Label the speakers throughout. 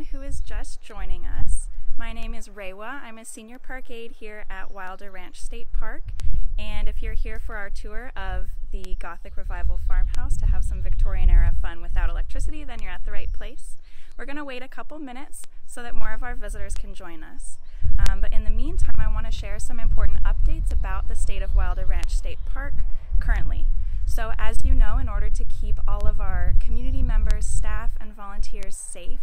Speaker 1: everyone who is just joining us. My name is Rewa. I'm a senior park aide here at Wilder Ranch State Park. And if you're here for our tour of the Gothic Revival farmhouse to have some Victorian-era fun without electricity, then you're at the right place. We're going to wait a couple minutes so that more of our visitors can join us. But in the meantime, I want to share some important updates about the state of Wilder Ranch State Park currently. So as you know, in order to keep all of our community members, staff, and volunteers safe,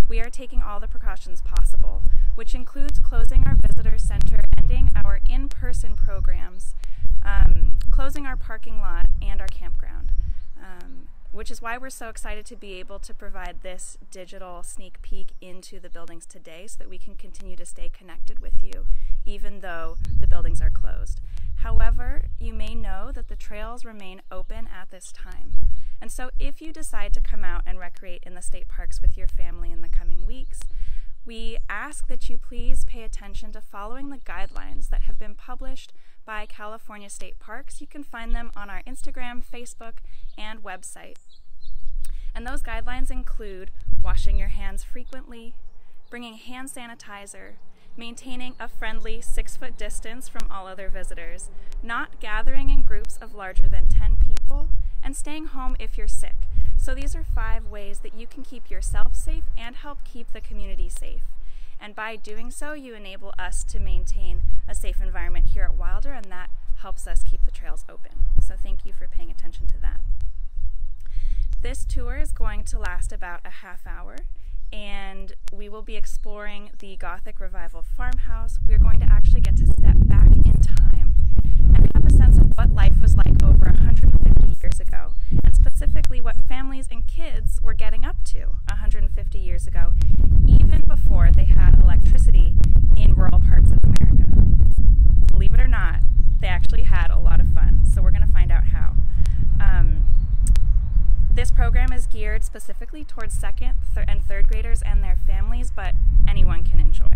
Speaker 1: we are taking all the precautions possible, which includes closing our visitor center, ending our in-person programs, closing our parking lot and our campground, which is why we're so excited to be able to provide this digital sneak peek into the buildings today so that we can continue to stay connected with you, even though the buildings are closed. However, you may know that the trails remain open at this time. And so if you decide to come out and recreate in the state parks with your family in the coming weeks, we ask that you please pay attention to following the guidelines that have been published by California State Parks. You can find them on our Instagram, Facebook, and website. And those guidelines include washing your hands frequently, bringing hand sanitizer, maintaining a friendly 6-foot distance from all other visitors, not gathering in groups of larger than 10 people, and staying home if you're sick. So these are 5 ways that you can keep yourself safe and help keep the community safe. And by doing so, you enable us to maintain a safe environment here at Wilder, and that helps us keep the trails open. So thank you for paying attention to that. This tour is going to last about a half hour, and we will be exploring the Gothic Revival farmhouse. We're going to actually get to step back in time and have a sense of what life was like over 150 years ago, and specifically what families and kids were getting up to 150 years ago, even before they had electricity in rural parts of America. Believe it or not, they actually had a lot of fun, so we're going to find out how. This program is geared specifically towards second and third graders and their families, but anyone can enjoy.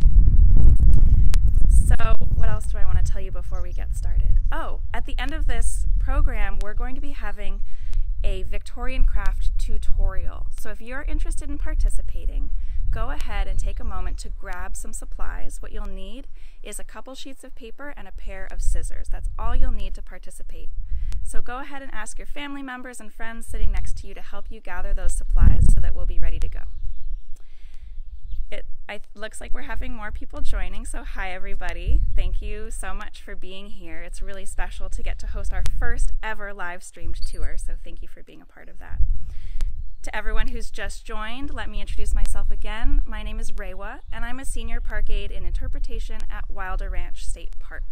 Speaker 1: So what else do I want to tell you before we get started? Oh, at the end of this program, we're going to be having a Victorian craft tutorial. So if you're interested in participating, go ahead and take a moment to grab some supplies. What you'll need is a couple sheets of paper and a pair of scissors. That's all you'll need to participate. So go ahead and ask your family members and friends sitting next to you to help you gather those supplies so that we'll be ready to go. It looks like we're having more people joining, so hi everybody. Thank you so much for being here. It's really special to get to host our first ever live streamed tour, so thank you for being a part of that. To everyone who's just joined, let me introduce myself again. My name is Rewa, and I'm a senior park aide in interpretation at Wilder Ranch State Park.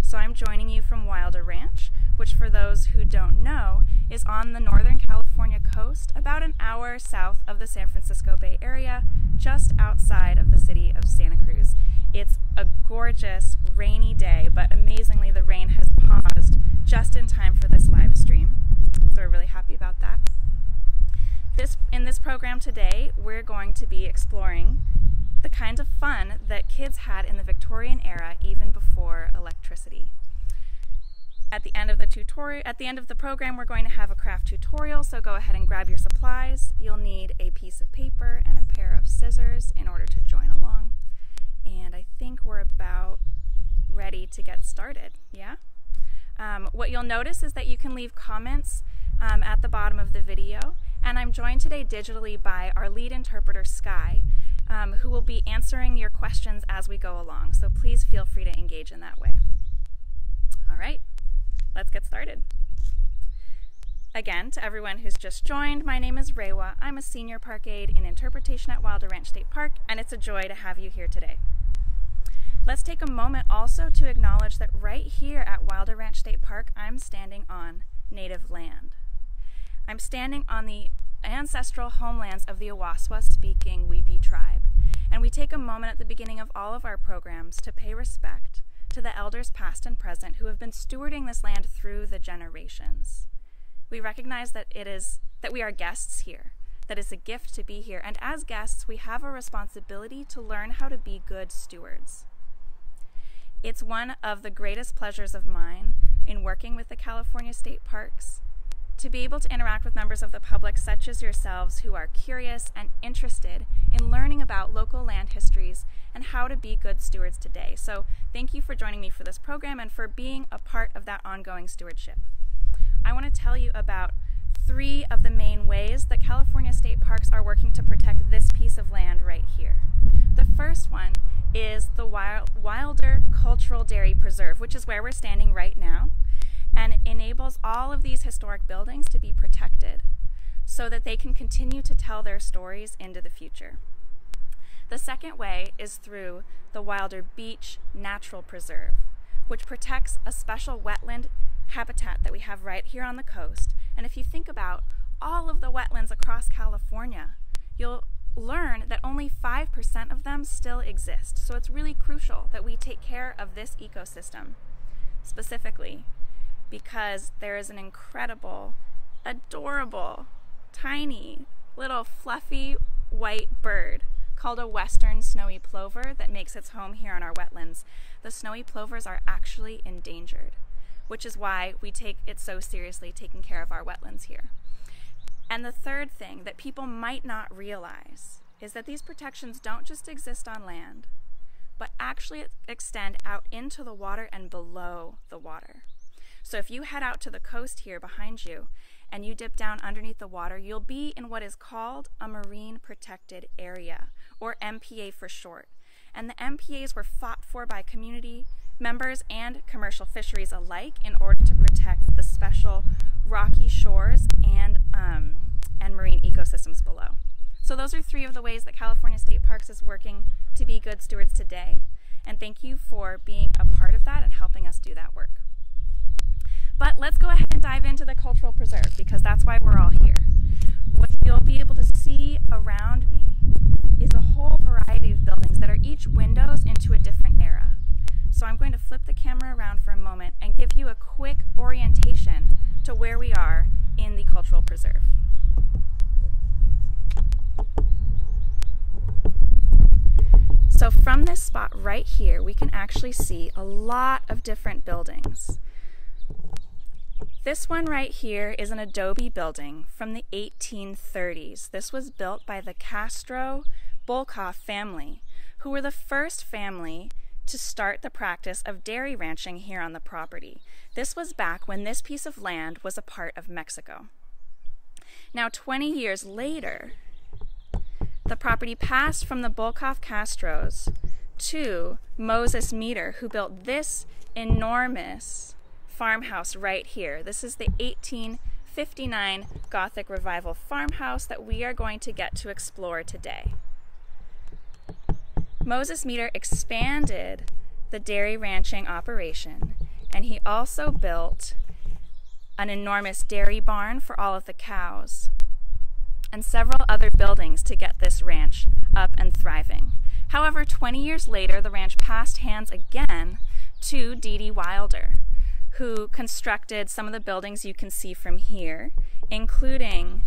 Speaker 1: So I'm joining you from Wilder Ranch, which for those who don't know, is on the Northern California coast, about an hour south of the San Francisco Bay Area, just outside of the city of Santa Cruz. It's a gorgeous, rainy day, but amazingly the rain has paused just in time for this live stream. So we're really happy about that. In this program today, we're going to be exploring the kinds of fun that kids had in the Victorian era, even before electricity. At the end of the program, we're going to have a craft tutorial, so go ahead and grab your supplies. You'll need a piece of paper and a pair of scissors in order to join along. And I think we're about ready to get started, yeah? What you'll notice is that you can leave comments at the bottom of the video, and I'm joined today digitally by our lead interpreter, Sky, who will be answering your questions as we go along, so please feel free to engage in that way. All right. Let's get started. Again, to everyone who's just joined, my name is Rewa. I'm a senior park aide in interpretation at Wilder Ranch State Park, and it's a joy to have you here today. Let's take a moment also to acknowledge that right here at Wilder Ranch State Park, I'm standing on native land. I'm standing on the ancestral homelands of the Awaswa-speaking Weepy tribe, and we take a moment at the beginning of all of our programs to pay respect to the elders past and present who have been stewarding this land through the generations. We recognize that we are guests here, that it's a gift to be here, and as guests, we have a responsibility to learn how to be good stewards. It's one of the greatest pleasures of mine in working with the California State Parks to be able to interact with members of the public such as yourselves who are curious and interested in learning about local land histories and how to be good stewards today. So thank you for joining me for this program and for being a part of that ongoing stewardship. I want to tell you about 3 of the main ways that California state parks are working to protect this piece of land right here. The first one is the Wilder Cultural Dairy Preserve, which is where we're standing right now, and enables all of these historic buildings to be protected so that they can continue to tell their stories into the future. The second way is through the Wilder Beach Natural Preserve, which protects a special wetland habitat that we have right here on the coast. And if you think about all of the wetlands across California, you'll learn that only 5% of them still exist. So it's really crucial that we take care of this ecosystem specifically, because there is an incredible, adorable, tiny, little fluffy white bird called a western snowy plover that makes its home here in our wetlands. The snowy plovers are actually endangered, which is why we take it so seriously taking care of our wetlands here. And the third thing that people might not realize is that these protections don't just exist on land, but actually extend out into the water and below the water. So if you head out to the coast here behind you and you dip down underneath the water, you'll be in what is called a Marine Protected Area, or MPA for short. And the MPAs were fought for by community members and commercial fisheries alike in order to protect the special rocky shores and marine ecosystems below. So those are 3 of the ways that California State Parks is working to be good stewards today. And thank you for being a part of that and helping us do that work. But let's go ahead and dive into the cultural preserve, because that's why we're all here. What you'll be able to see around me is a whole variety of buildings that are each windows into a different era. So I'm going to flip the camera around for a moment and give you a quick orientation to where we are in the cultural preserve. So from this spot right here, we can actually see a lot of different buildings. This one right here is an adobe building from the 1830s. This was built by the Castro-Bolkoff family, who were the first family to start the practice of dairy ranching here on the property. This was back when this piece of land was a part of Mexico. Now, 20 years later, the property passed from the Bolkoff Castros to Moses Meter, who built this enormous farmhouse right here. This is the 1859 Gothic Revival farmhouse that we are going to get to explore today. Moses Meter expanded the dairy ranching operation, and he also built an enormous dairy barn for all of the cows and several other buildings to get this ranch up and thriving. However, 20 years later, the ranch passed hands again to D.D. Wilder, who constructed some of the buildings you can see from here, including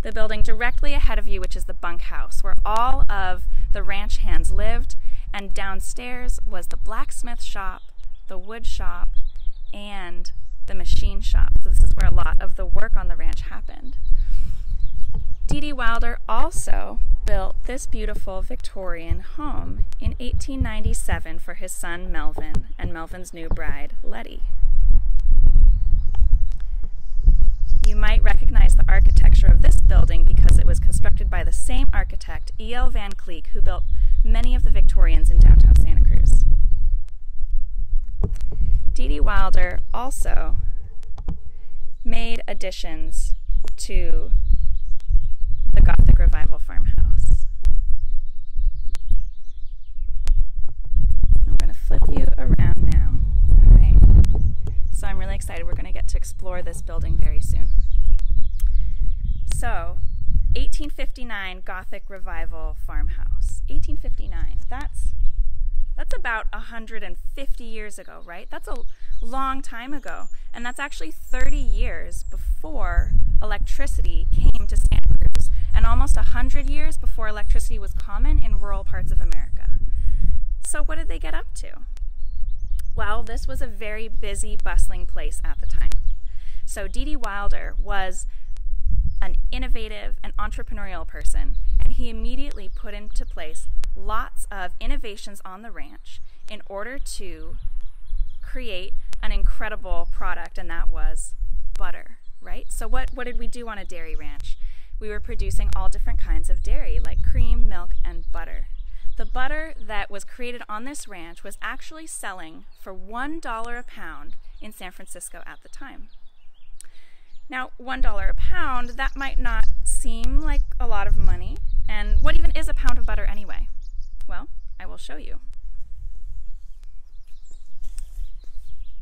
Speaker 1: the building directly ahead of you, which is the bunkhouse, where all of the ranch hands lived, and downstairs was the blacksmith shop, the wood shop, and the machine shop. So this is where a lot of the work on the ranch happened. D.D. Wilder also built this beautiful Victorian home in 1897 for his son Melvin and Melvin's new bride, Letty. You might recognize the architecture of this building because it was constructed by the same architect, E.L. Van Cleek, who built many of the Victorians in downtown Santa Cruz. D.D. Wilder also made additions to the Gothic Revival farmhouse. I'm going to flip you around now. All right. So I'm really excited. We're going to get to explore this building very soon. So, 1859 Gothic Revival farmhouse. 1859. That's about 150 years ago, right? That's a long time ago. And that's actually 30 years before electricity came to Santa Cruz, and almost 100 years before electricity was common in rural parts of America. So what did they get up to? Well, this was a very busy, bustling place at the time. So D.D. Wilder was an innovative and entrepreneurial person, and he immediately put into place lots of innovations on the ranch in order to create an incredible product, and that was butter, right? So what did we do on a dairy ranch? We were producing all different kinds of dairy, like cream, milk, and butter. The butter that was created on this ranch was actually selling for $1 a pound in San Francisco at the time. Now, $1 a pound, that might not seem like a lot of money. And what even is a pound of butter anyway? Well, I will show you.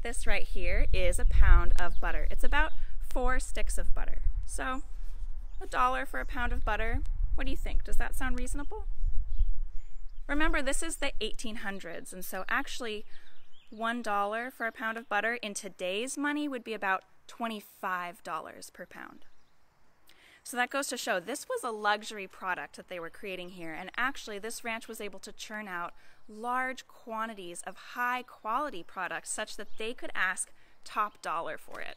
Speaker 1: This right here is a pound of butter. It's about 4 sticks of butter. So, $1 for a pound of butter. What do you think? Does that sound reasonable? Remember, this is the 1800s, and so actually $1 for a pound of butter in today's money would be about $25 per pound. So that goes to show this was a luxury product that they were creating here, and actually this ranch was able to churn out large quantities of high quality products such that they could ask top dollar for it.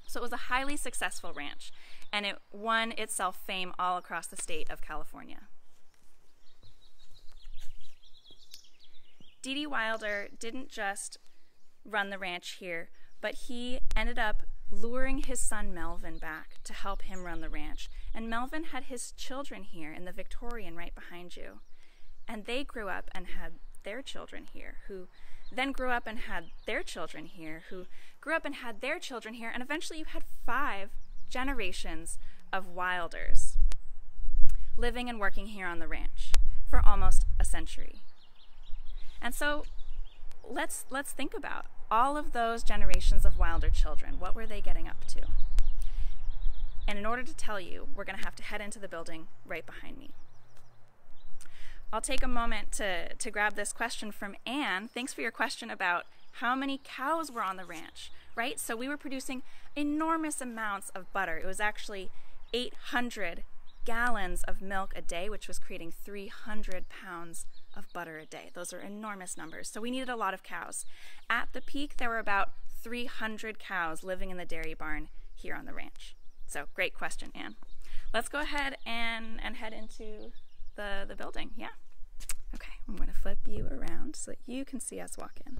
Speaker 1: So it was a highly successful ranch, and it won itself fame all across the state of California. D.D. Wilder didn't just run the ranch here, but he ended up luring his son Melvin back to help him run the ranch. And Melvin had his children here in the Victorian right behind you. And they grew up and had their children here, who then grew up and had their children here, who grew up and had their children here, and eventually you had 5 generations of Wilders living and working here on the ranch for almost a century. And so let's think about all of those generations of Wilder children. What were they getting up to? And in order to tell you, we're going to have to head into the building right behind me. I'll take a moment to grab this question from Anne. Thanks for your question about how many cows were on the ranch, right? So we were producing enormous amounts of butter. It was actually 800 gallons of milk a day, which was creating 300 pounds of butter a day. Those are enormous numbers. So we needed a lot of cows. At the peak, there were about 300 cows living in the dairy barn here on the ranch. So great question, Anne. Let's go ahead and head into the building. Yeah. Okay, I'm going to flip you around so that you can see us walk in.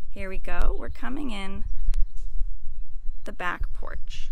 Speaker 1: Here we go. We're coming in the back porch.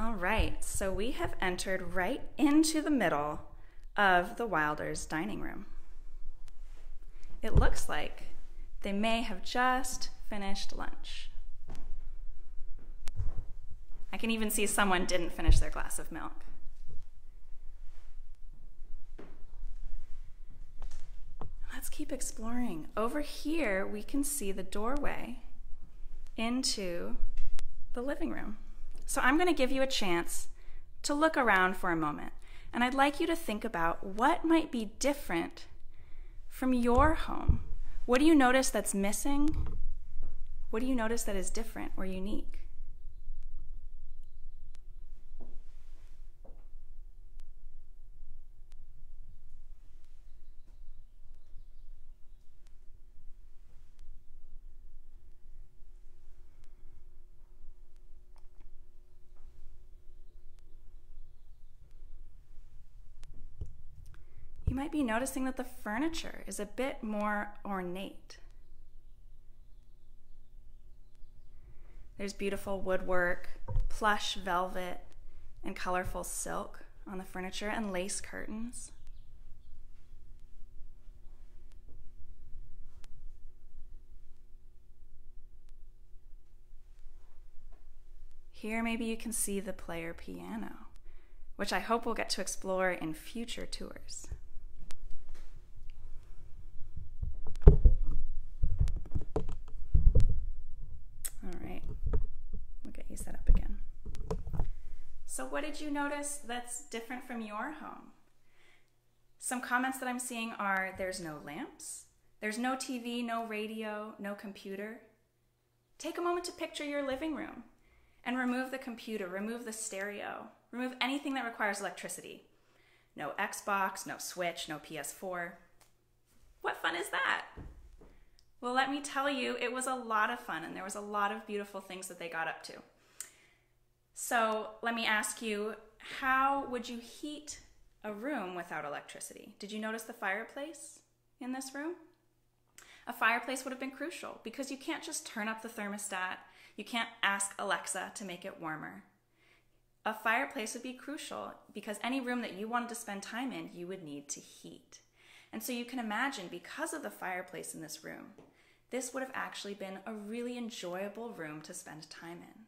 Speaker 1: All right, so we have entered right into the middle of the Wilders' dining room. It looks like they may have just finished lunch. I can even see someone didn't finish their glass of milk. Let's keep exploring. Over here, we can see the doorway into the living room. So I'm going to give you a chance to look around for a moment, and I'd like you to think about what might be different from your home. What do you notice that's missing? What do you notice that is different or unique? You might be noticing that the furniture is a bit more ornate. There's beautiful woodwork, plush velvet, and colorful silk on the furniture, and lace curtains. Here maybe you can see the player piano, which I hope we'll get to explore in future tours. set up again. So what did you notice that's different from your home? Some comments that I'm seeing are there's no lamps, there's no TV, no radio, no computer. Take a moment to picture your living room and remove the computer, remove the stereo, remove anything that requires electricity. No Xbox, no Switch, no PS4. What fun is that? Well, let me tell you, it was a lot of fun and there was a lot of beautiful things that they got up to. So let me ask you, how would you heat a room without electricity? Did you notice the fireplace in this room? A fireplace would have been crucial because you can't just turn up the thermostat. You can't ask Alexa to make it warmer. A fireplace would be crucial because any room that you wanted to spend time in, you would need to heat. And so you can imagine, because of the fireplace in this room, this would have actually been a really enjoyable room to spend time in.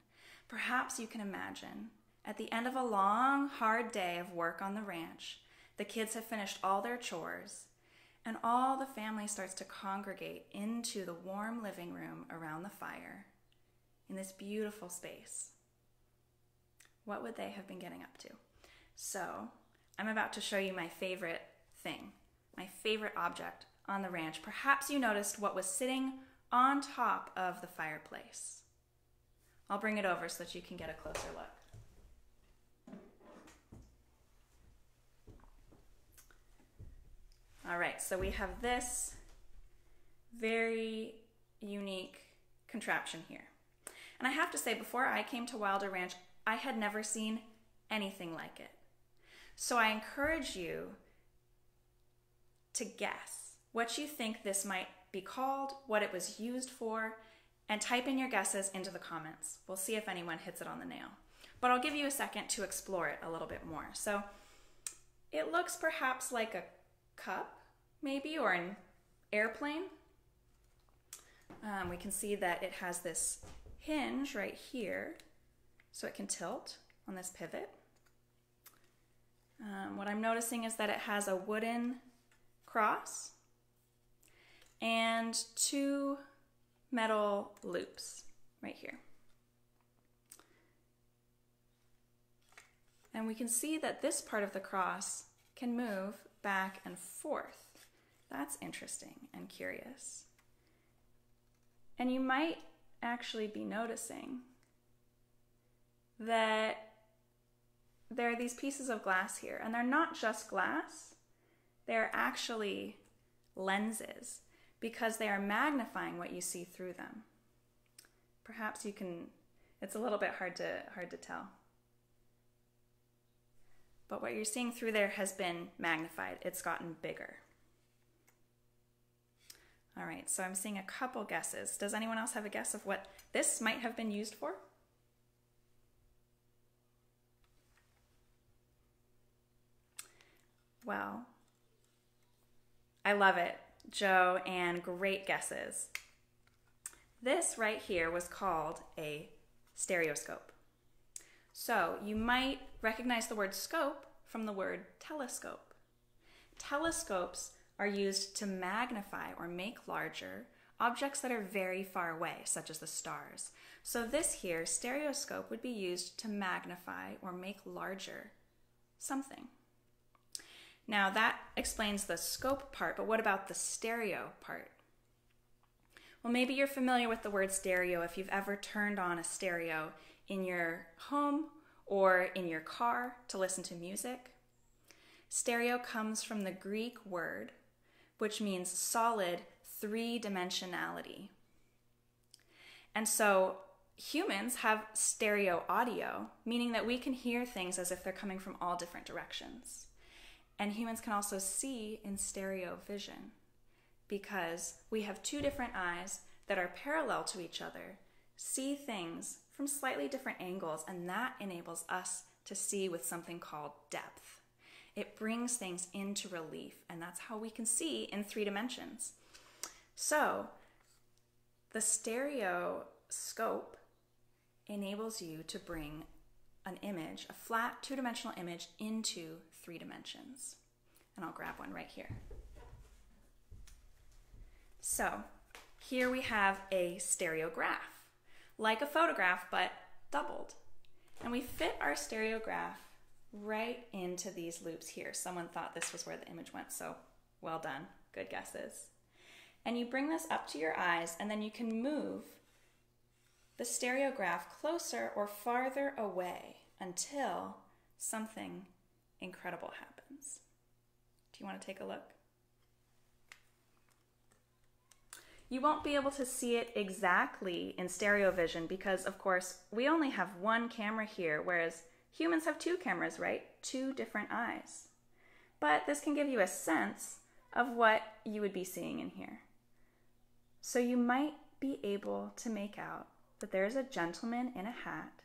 Speaker 1: Perhaps you can imagine, at the end of a long, hard day of work on the ranch, the kids have finished all their chores, and all the family starts to congregate into the warm living room around the fire in this beautiful space. What would they have been getting up to? So, I'm about to show you my favorite thing, my favorite object on the ranch. Perhaps you noticed what was sitting on top of the fireplace. I'll bring it over so that you can get a closer look. All right, so we have this very unique contraption here. And I have to say, before I came to Wilder Ranch, I had never seen anything like it. So I encourage you to guess what you think this might be called, what it was used for, and type in your guesses into the comments. We'll see if anyone hits it on the nail. But I'll give you a second to explore it a little bit more. So it looks perhaps like a cup, maybe, or an airplane. We can see that it has this hinge right here, so it can tilt on this pivot. What I'm noticing is that it has a wooden cross and two metal loops right here. And we can see that this part of the cross can move back and forth. That's interesting and curious. And you might actually be noticing that there are these pieces of glass here, and they're not just glass, they're actually lenses, because they are magnifying what you see through them. Perhaps you can, it's a little bit hard to tell. But what you're seeing through there has been magnified. It's gotten bigger. All right, so I'm seeing a couple guesses. Does anyone else have a guess of what this might have been used for? Well, I love it, Joe, and great guesses. This right here was called a stereoscope. So you might recognize the word scope from the word telescope. Telescopes are used to magnify or make larger objects that are very far away, such as the stars. So this here, stereoscope, would be used to magnify or make larger something. Now that explains the scope part, but what about the stereo part? Well, maybe you're familiar with the word stereo if you've ever turned on a stereo in your home or in your car to listen to music. Stereo comes from the Greek word, which means solid three-dimensionality. And so humans have stereo audio, meaning that we can hear things as if they're coming from all different directions. And humans can also see in stereo vision because we have two different eyes that are parallel to each other, see things from slightly different angles, and that enables us to see with something called depth. It brings things into relief, and that's how we can see in 3 dimensions. So the stereoscope enables you to bring an image, a flat 2-dimensional image, into 3 dimensions. And I'll grab one right here. So here we have a stereograph, like a photograph, but doubled. And we fit our stereograph right into these loops here. Someone thought this was where the image went, so well done. Good guesses. And you bring this up to your eyes, and then you can move the stereograph closer or farther away until something incredible happens. Do you want to take a look? You won't be able to see it exactly in stereo vision because, of course, we only have one camera here, whereas humans have two cameras, right? Two different eyes. But this can give you a sense of what you would be seeing in here. So you might be able to make out that there's a gentleman in a hat,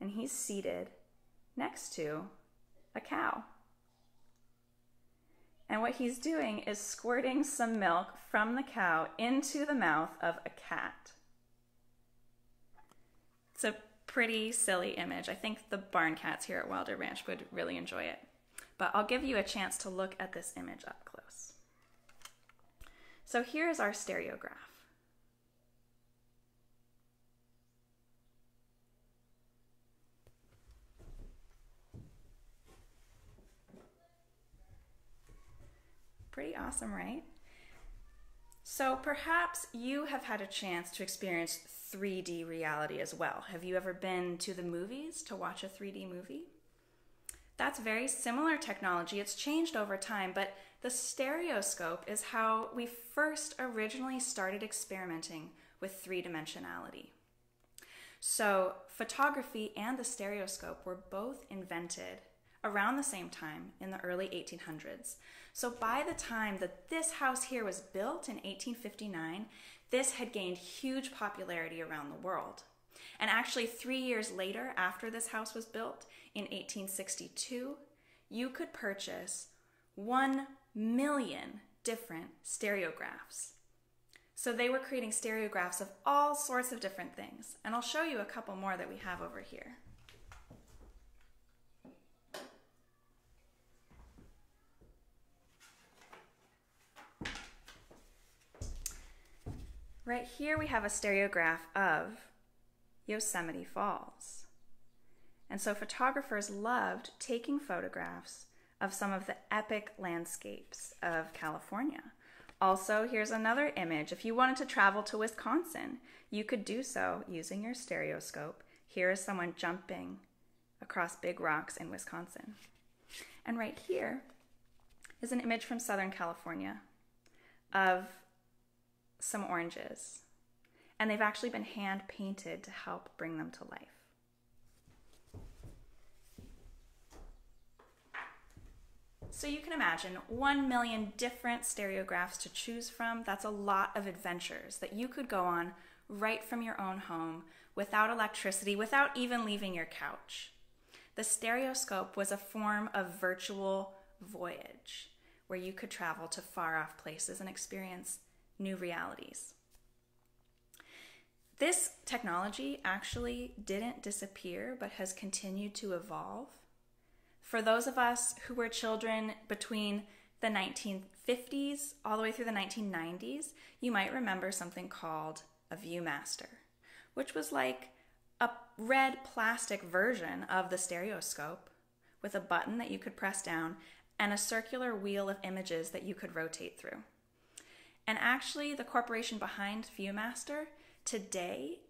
Speaker 1: and he's seated next to a cow. And what he's doing is squirting some milk from the cow into the mouth of a cat. It's a pretty silly image. I think the barn cats here at Wilder Ranch would really enjoy it. But I'll give you a chance to look at this image up close. So here's our stereograph. Pretty awesome, right? So perhaps you have had a chance to experience 3D reality as well. Have you ever been to the movies to watch a 3D movie? That's very similar technology. It's changed over time, but the stereoscope is how we first originally started experimenting with three-dimensionality. So photography and the stereoscope were both invented around the same time in the early 1800s. So by the time that this house here was built in 1859, this had gained huge popularity around the world. And actually 3 years later, after this house was built in 1862, you could purchase 1 million different stereographs. So they were creating stereographs of all sorts of different things. And I'll show you a couple more that we have over here. Right here we have a stereograph of Yosemite Falls. And so photographers loved taking photographs of some of the epic landscapes of California. Also, here's another image. If you wanted to travel to Wisconsin, you could do so using your stereoscope. Here is someone jumping across big rocks in Wisconsin. And right here is an image from Southern California of some oranges, and they've actually been hand painted to help bring them to life. So you can imagine 1 million different stereographs to choose from. That's a lot of adventures that you could go on right from your own home without electricity, without even leaving your couch. The stereoscope was a form of virtual voyage where you could travel to far off places and experience new realities. This technology actually didn't disappear, but has continued to evolve. For those of us who were children between the 1950s all the way through the 1990s, you might remember something called a Viewmaster, which was like a red plastic version of the stereoscope with a button that you could press down and a circular wheel of images that you could rotate through. And actually, the corporation behind Viewmaster today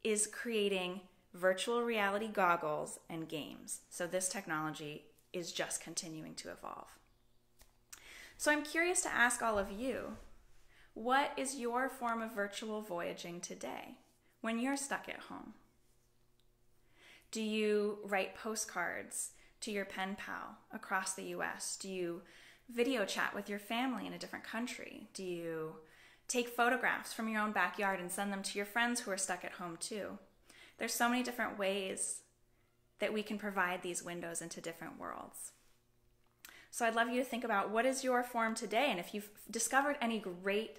Speaker 1: is creating virtual reality goggles and games. So this technology is just continuing to evolve. So I'm curious to ask all of you, what is your form of virtual voyaging today when you're stuck at home? Do you write postcards to your pen pal across the US? Do you video chat with your family in a different country? Do you take photographs from your own backyard and send them to your friends who are stuck at home too? There's so many different ways that we can provide these windows into different worlds. So I'd love you to think about what is your form today, and if you've discovered any great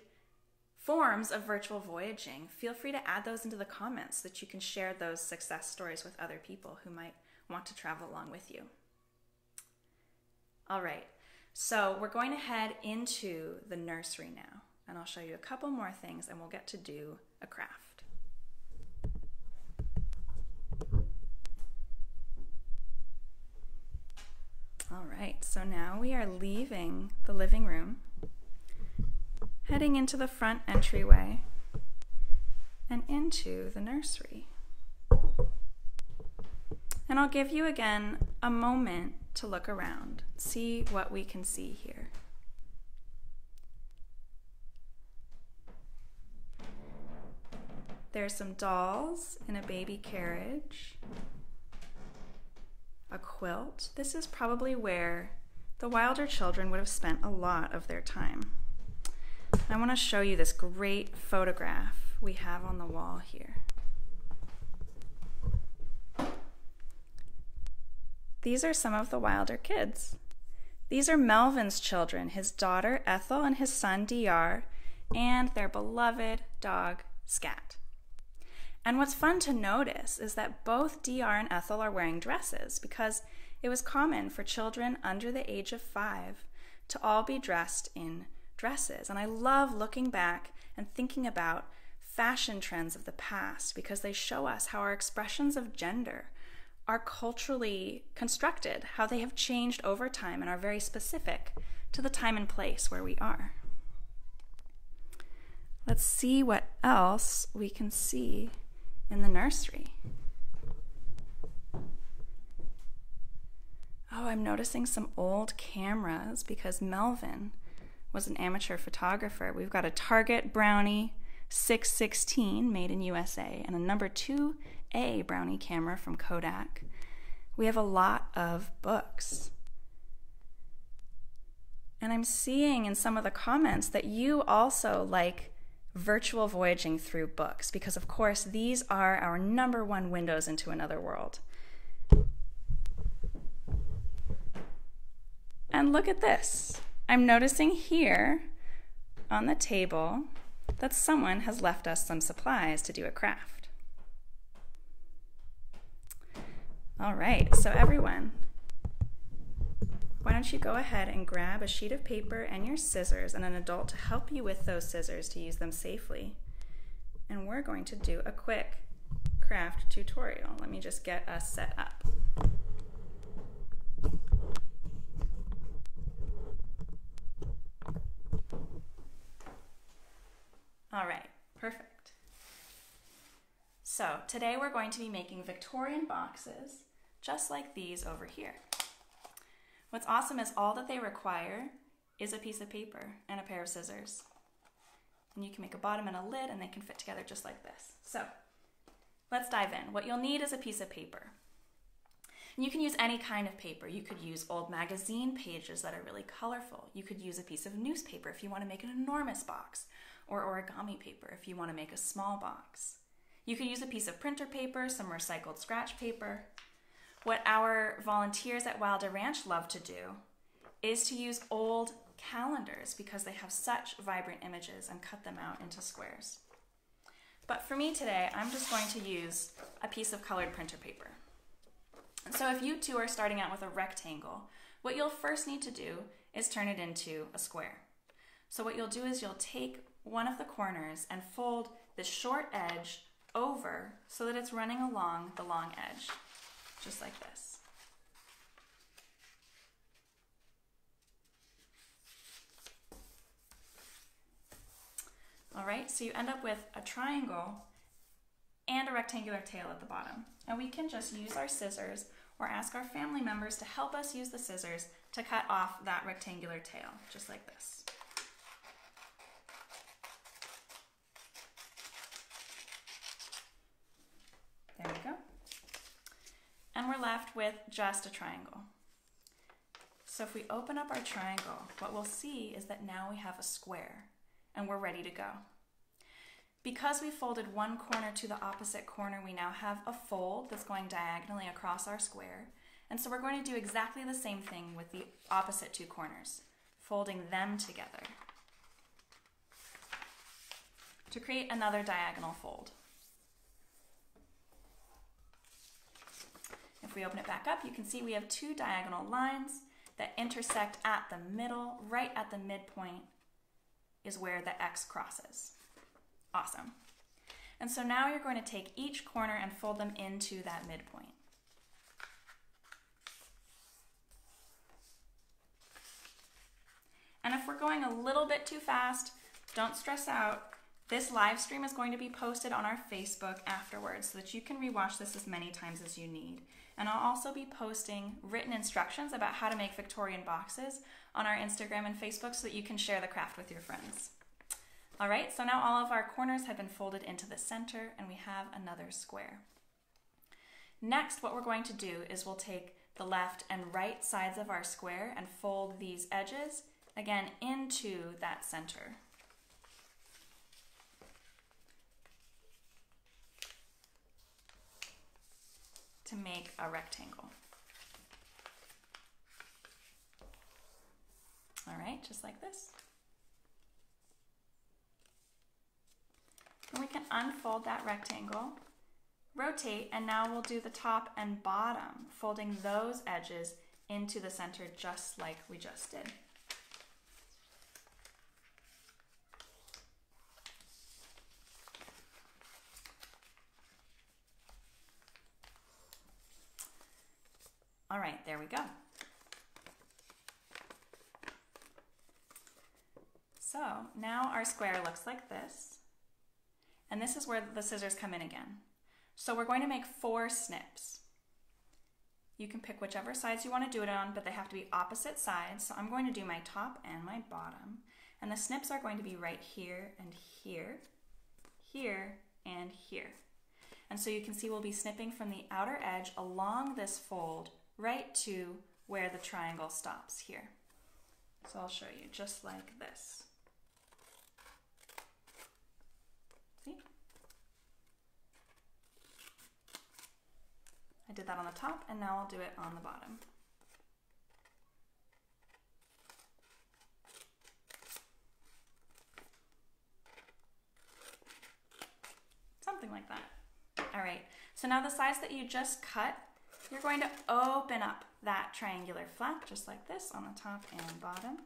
Speaker 1: forms of virtual voyaging, feel free to add those into the comments so that you can share those success stories with other people who might want to travel along with you. All right. So we're going to head into the nursery now, and I'll show you a couple more things and we'll get to do a craft. right, so now we are leaving the living room, heading into the front entryway and into the nursery. And I'll give you again a moment to look around, see what we can see here. There's some dolls in a baby carriage, a quilt. This is probably where the Wilder children would have spent a lot of their time. I want to show you this great photograph we have on the wall here. These are some of the Wilder kids. These are Melvin's children, his daughter Ethel and his son DR, and their beloved dog Scat. And what's fun to notice is that both DR and Ethel are wearing dresses because it was common for children under the age of 5 to all be dressed in dresses. And I love looking back and thinking about fashion trends of the past because they show us how our expressions of gender are culturally constructed, how they have changed over time and are very specific to the time and place where we are. Let's see what else we can see in the nursery. Oh, I'm noticing some old cameras because Melvin was an amateur photographer. We've got a Target Brownie 616 made in USA and a number 2A Brownie camera from Kodak. We have a lot of books. And I'm seeing in some of the comments that you also like virtual voyaging through books because, of course, these are our number one windows into another world. And look at this. I'm noticing here on the table that someone has left us some supplies to do a craft. All right, so everyone, why don't you go ahead and grab a sheet of paper and your scissors and an adult to help you with those scissors to use them safely. And we're going to do a quick craft tutorial. Let me just get us set up. All right, perfect. So today we're going to be making Victorian boxes just like these over here. What's awesome is all that they require is a piece of paper and a pair of scissors. And you can make a bottom and a lid and they can fit together just like this. So let's dive in. What you'll need is a piece of paper. And you can use any kind of paper. You could use old magazine pages that are really colorful. You could use a piece of newspaper if you want to make an enormous box, or origami paper if you want to make a small box. You could use a piece of printer paper, some recycled scratch paper. What our volunteers at Wilder Ranch love to do is to use old calendars because they have such vibrant images and cut them out into squares. But for me today, I'm just going to use a piece of colored printer paper. And so if you too are starting out with a rectangle, what you'll first need to do is turn it into a square. So what you'll do is you'll take one of the corners and fold the short edge over so that it's running along the long edge, just like this. All right, so you end up with a triangle and a rectangular tail at the bottom. And we can just use our scissors or ask our family members to help us use the scissors to cut off that rectangular tail, just like this. There we go. And we're left with just a triangle. So if we open up our triangle, what we'll see is that now we have a square and we're ready to go. Because we folded one corner to the opposite corner, we now have a fold that's going diagonally across our square. And so we're going to do exactly the same thing with the opposite two corners, folding them together to create another diagonal fold. If we open it back up, you can see we have two diagonal lines that intersect at the middle. Right at the midpoint is where the X crosses. Awesome. And so now you're going to take each corner and fold them into that midpoint. going a little bit too fast, don't stress out. This live stream is going to be posted on our Facebook afterwards so that you can rewatch this as many times as you need. And I'll also be posting written instructions about how to make Victorian boxes on our Instagram and Facebook so that you can share the craft with your friends. All right, so now all of our corners have been folded into the center and we have another square. Next, what we're going to do is we'll take the left and right sides of our square and fold these edges, again, into that center. To make a rectangle. All right, just like this. And we can unfold that rectangle, rotate, and now we'll do the top and bottom, folding those edges into the center just like we just did. All right, there we go. So now our square looks like this. And this is where the scissors come in again. So we're going to make 4 snips. You can pick whichever sides you want to do it on, but they have to be opposite sides. So I'm going to do my top and my bottom. And the snips are going to be right here and here, here and here. And so you can see we'll be snipping from the outer edge along this fold right to where the triangle stops here. So I'll show you just like this. See? I did that on the top and now I'll do it on the bottom. Something like that. All right, so now the sides that you just cut, you're going to open up that triangular flap just like this on the top and bottom.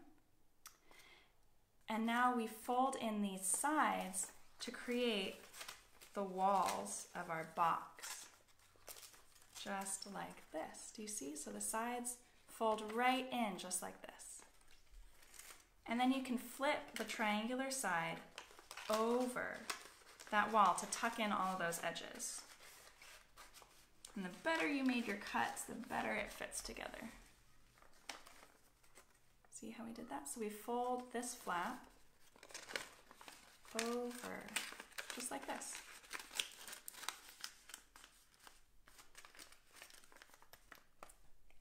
Speaker 1: And now we fold in these sides to create the walls of our box, just like this. Do you see? So the sides fold right in just like this. And then you can flip the triangular side over that wall to tuck in all of those edges. And the better you made your cuts, the better it fits together. See how we did that? So we fold this flap over, just like this.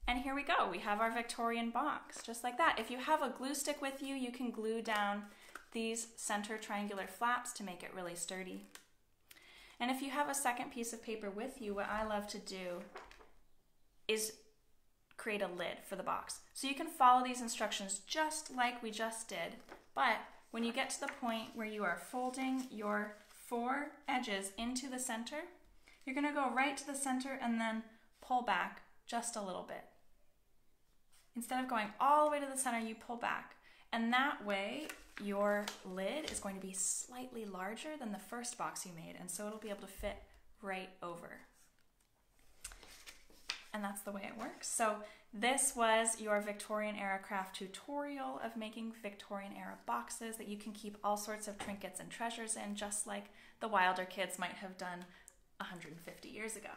Speaker 1: And here we go. We have our Victorian box, just like that. If you have a glue stick with you, you can glue down these center triangular flaps to make it really sturdy. And if you have a second piece of paper with you, what I love to do is create a lid for the box. So you can follow these instructions just like we just did, but when you get to the point where you are folding your 4 edges into the center, you're gonna go right to the center and then pull back just a little bit. Instead of going all the way to the center, you pull back. And that way, your lid is going to be slightly larger than the first box you made, and so it'll be able to fit right over. And that's the way it works. So this was your Victorian era craft tutorial of making Victorian era boxes that you can keep all sorts of trinkets and treasures in, just like the Wilder kids might have done 150 years ago.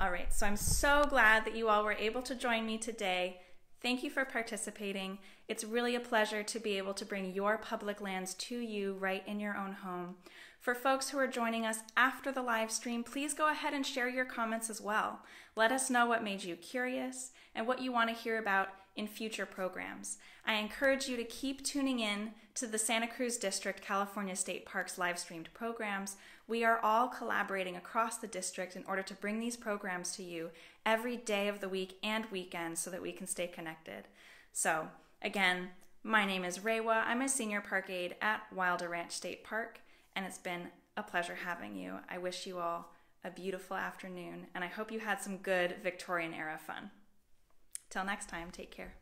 Speaker 1: All right, so I'm so glad that you all were able to join me today. Thank you for participating. It's really a pleasure to be able to bring your public lands to you right in your own home. For folks who are joining us after the live stream, please go ahead and share your comments as well. Let us know what made you curious and what you want to hear about in future programs. I encourage you to keep tuning in to the Santa Cruz District California State Parks live streamed programs. We are all collaborating across the district in order to bring these programs to you every day of the week and weekend so that we can stay connected. So again, my name is Rewa. I'm a senior park aide at Wilder Ranch State Park, and it's been a pleasure having you. I wish you all a beautiful afternoon, and I hope you had some good Victorian era fun. Till next time, take care.